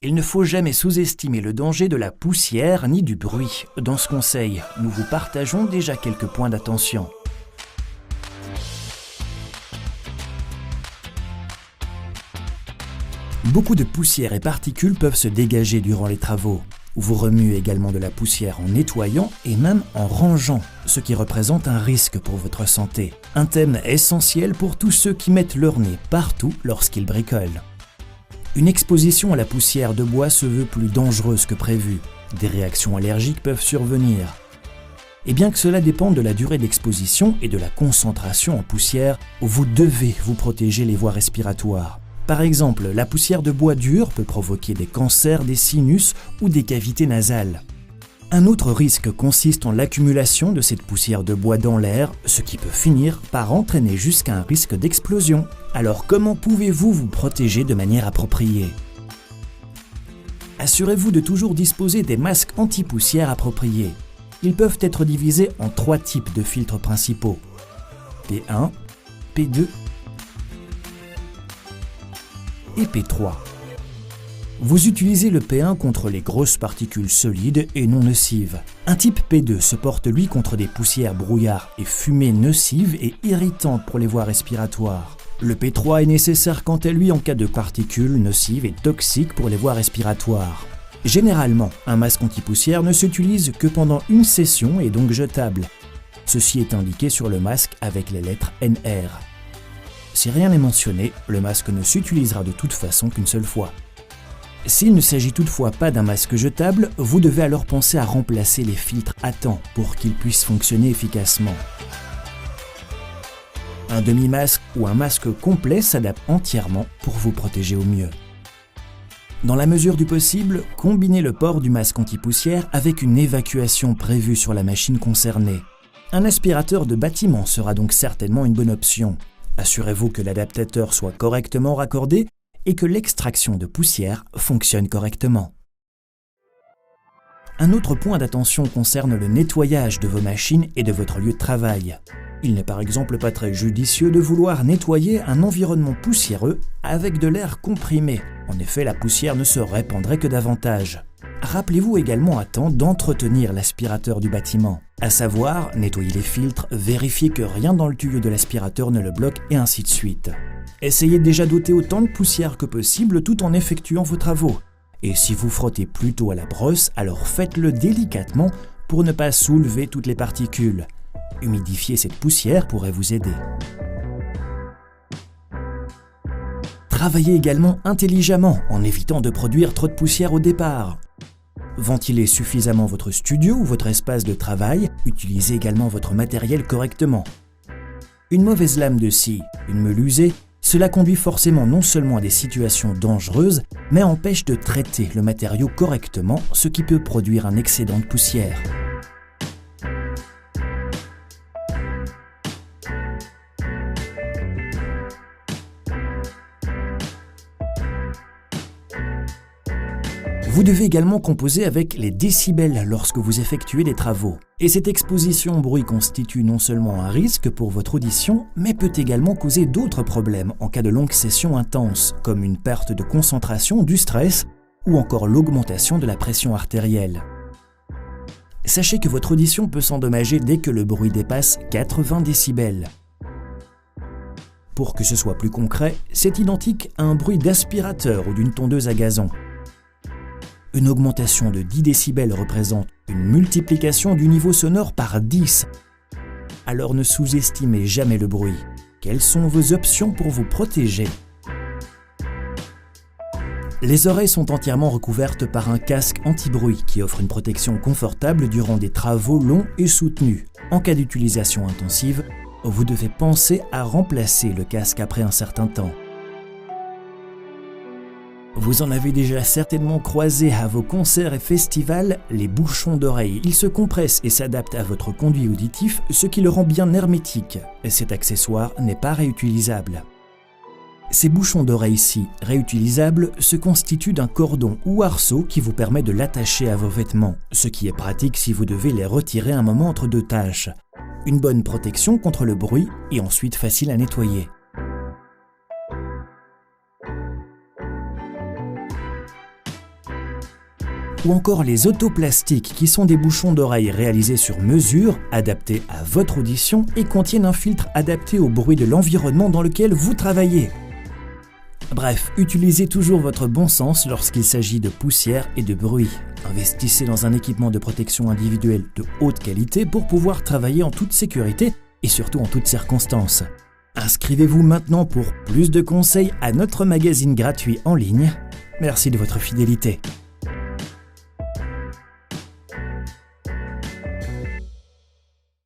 Il ne faut jamais sous-estimer le danger de la poussière ni du bruit. Dans ce conseil, nous vous partageons déjà quelques points d'attention. Beaucoup de poussière et particules peuvent se dégager durant les travaux. Vous remuez également de la poussière en nettoyant et même en rangeant, ce qui représente un risque pour votre santé. Un thème essentiel pour tous ceux qui mettent leur nez partout lorsqu'ils bricolent. Une exposition à la poussière de bois se veut plus dangereuse que prévu. Des réactions allergiques peuvent survenir. Et bien que cela dépende de la durée d'exposition et de la concentration en poussière, vous devez vous protéger les voies respiratoires. Par exemple, la poussière de bois dur peut provoquer des cancers des sinus ou des cavités nasales. Un autre risque consiste en l'accumulation de cette poussière de bois dans l'air, ce qui peut finir par entraîner jusqu'à un risque d'explosion. Alors comment pouvez-vous vous protéger de manière appropriée ? Assurez-vous de toujours disposer des masques anti-poussière appropriés. Ils peuvent être divisés en 3 types de filtres principaux. P1, P2 et P3. Vous utilisez le P1 contre les grosses particules solides et non nocives. Un type P2 se porte lui contre des poussières, brouillards et fumées nocives et irritantes pour les voies respiratoires. Le P3 est nécessaire quant à lui en cas de particules nocives et toxiques pour les voies respiratoires. Généralement, un masque anti-poussière ne s'utilise que pendant une session et donc jetable. Ceci est indiqué sur le masque avec les lettres NR. Si rien n'est mentionné, le masque ne s'utilisera de toute façon qu'une seule fois. S'il ne s'agit toutefois pas d'un masque jetable, vous devez alors penser à remplacer les filtres à temps pour qu'ils puissent fonctionner efficacement. Un demi-masque ou un masque complet s'adapte entièrement pour vous protéger au mieux. Dans la mesure du possible, combinez le port du masque anti-poussière avec une évacuation prévue sur la machine concernée. Un aspirateur de bâtiment sera donc certainement une bonne option. Assurez-vous que l'adaptateur soit correctement raccordé et que l'extraction de poussière fonctionne correctement. Un autre point d'attention concerne le nettoyage de vos machines et de votre lieu de travail. Il n'est par exemple pas très judicieux de vouloir nettoyer un environnement poussiéreux avec de l'air comprimé. En effet, la poussière ne se répandrait que davantage. Rappelez-vous également à temps d'entretenir l'aspirateur du bâtiment. À savoir, nettoyer les filtres, vérifier que rien dans le tuyau de l'aspirateur ne le bloque et ainsi de suite. Essayez déjà d'ôter autant de poussière que possible tout en effectuant vos travaux. Et si vous frottez plutôt à la brosse, alors faites-le délicatement pour ne pas soulever toutes les particules. Humidifier cette poussière pourrait vous aider. Travaillez également intelligemment en évitant de produire trop de poussière au départ. Ventilez suffisamment votre studio ou votre espace de travail, utilisez également votre matériel correctement. Une mauvaise lame de scie, une meule usée, cela conduit forcément non seulement à des situations dangereuses, mais empêche de traiter le matériau correctement, ce qui peut produire un excédent de poussière. Vous devez également composer avec les décibels lorsque vous effectuez des travaux. Et cette exposition au bruit constitue non seulement un risque pour votre audition, mais peut également causer d'autres problèmes en cas de longues sessions intenses, comme une perte de concentration, du stress ou encore l'augmentation de la pression artérielle. Sachez que votre audition peut s'endommager dès que le bruit dépasse 80 décibels. Pour que ce soit plus concret, c'est identique à un bruit d'aspirateur ou d'une tondeuse à gazon. Une augmentation de 10 décibels représente une multiplication du niveau sonore par 10. Alors ne sous-estimez jamais le bruit. Quelles sont vos options pour vous protéger ? Les oreilles sont entièrement recouvertes par un casque anti-bruit qui offre une protection confortable durant des travaux longs et soutenus. En cas d'utilisation intensive, vous devez penser à remplacer le casque après un certain temps. Vous en avez déjà certainement croisé à vos concerts et festivals, les bouchons d'oreilles. Ils se compressent et s'adaptent à votre conduit auditif, ce qui le rend bien hermétique. Et cet accessoire n'est pas réutilisable. Ces bouchons d'oreilles-ci, réutilisables, se constituent d'un cordon ou arceau qui vous permet de l'attacher à vos vêtements, ce qui est pratique si vous devez les retirer un moment entre deux tâches. Une bonne protection contre le bruit et ensuite facile à nettoyer. ou encore les autoplastiques qui sont des bouchons d'oreille réalisés sur mesure, adaptés à votre audition et contiennent un filtre adapté au bruit de l'environnement dans lequel vous travaillez. Bref, utilisez toujours votre bon sens lorsqu'il s'agit de poussière et de bruit. Investissez dans un équipement de protection individuelle de haute qualité pour pouvoir travailler en toute sécurité et surtout en toutes circonstances. Inscrivez-vous maintenant pour plus de conseils à notre magazine gratuit en ligne. Merci de votre fidélité.